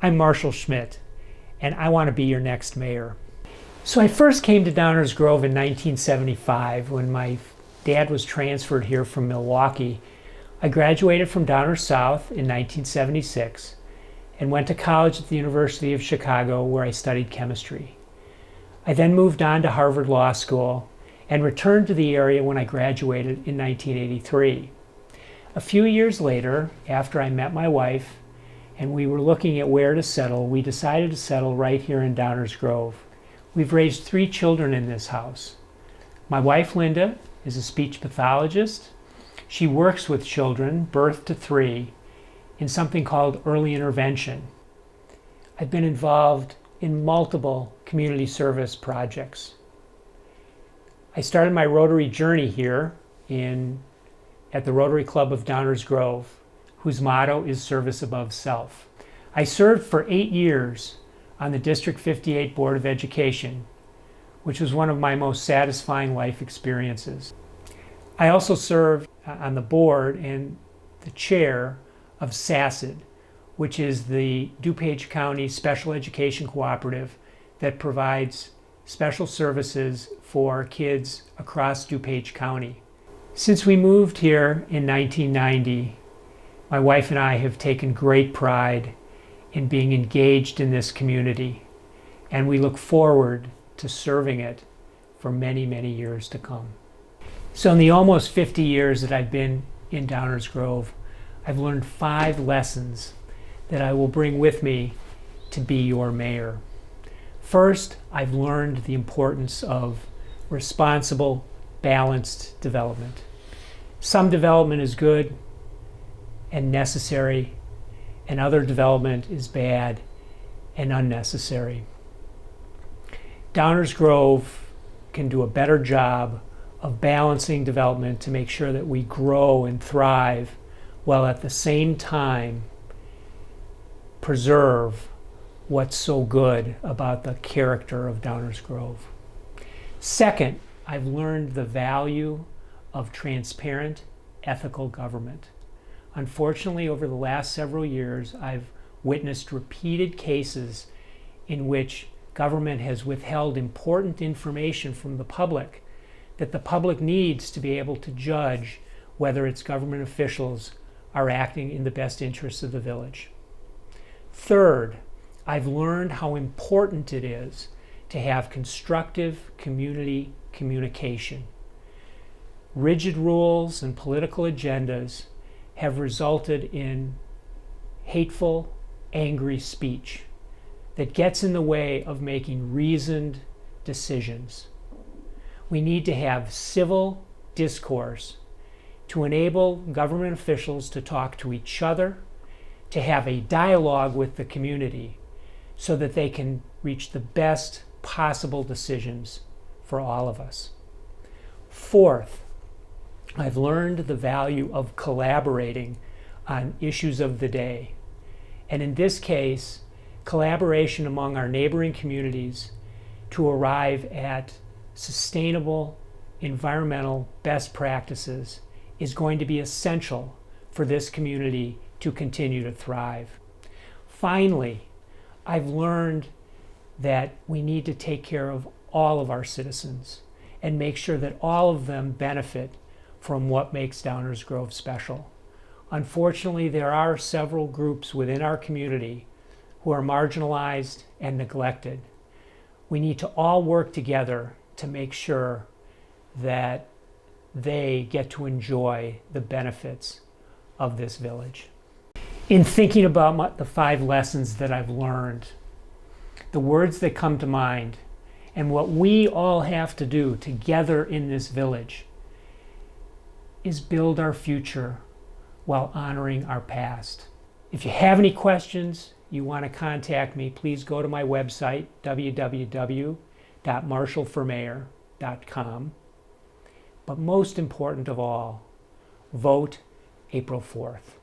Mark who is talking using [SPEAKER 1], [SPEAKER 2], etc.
[SPEAKER 1] I'm Marshall Schmitt, and I want to be your next mayor. So I first came to Downers Grove in 1975 when my dad was transferred here from Milwaukee. I graduated from Downers South in 1976 and went to college at the University of Chicago, where I studied chemistry. I then moved on to Harvard Law School and returned to the area when I graduated in 1983. A few years later, after I met my wife and we were looking at where to settle, we decided to settle right here in Downers Grove. We've raised 3 children in this house. My wife, Linda, is a speech pathologist. She works with children, birth to 3, in something called early intervention. I've been involved in multiple community service projects. I started my Rotary journey here at the Rotary Club of Downers Grove, whose motto is service above self. I served for 8 years on the District 58 Board of Education, which was one of my most satisfying life experiences. I also served on the board and the chair of SACID, which is the DuPage County Special Education Cooperative that provides special services for kids across DuPage County. Since we moved here in 1990, my wife and I have taken great pride in being engaged in this community, and we look forward to serving it for many, many years to come. So in the almost 50 years that I've been in Downers Grove, I've learned 5 lessons that I will bring with me to be your mayor. First, I've learned the importance of responsible, balanced development. Some development is good and necessary, and other development is bad and unnecessary. Downers Grove can do a better job of balancing development to make sure that we grow and thrive while at the same time preserve what's so good about the character of Downers Grove. Second, I've learned the value of transparent, ethical government. Unfortunately, over the last several years, I've witnessed repeated cases in which government has withheld important information from the public that the public needs to be able to judge whether its government officials are acting in the best interests of the village. Third, I've learned how important it is to have constructive community communication. Rigid rules and political agendas have resulted in hateful, angry speech that gets in the way of making reasoned decisions. We need to have civil discourse to enable government officials to talk to each other, to have a dialogue with the community so that they can reach the best possible decisions for all of us. Fourth, I've learned the value of collaborating on issues of the day. And in this case, collaboration among our neighboring communities to arrive at sustainable environmental best practices is going to be essential for this community to continue to thrive. Finally, I've learned that we need to take care of all of our citizens and make sure that all of them benefit from what makes Downers Grove special. Unfortunately, there are several groups within our community who are marginalized and neglected. We need to all work together to make sure that they get to enjoy the benefits of this village. In thinking about the 5 lessons that I've learned, the words that come to mind, and what we all have to do together in this village is build our future while honoring our past. If you have any questions, you want to contact me, please go to my website, www.marshallformayor.com. But most important of all, vote April 4th.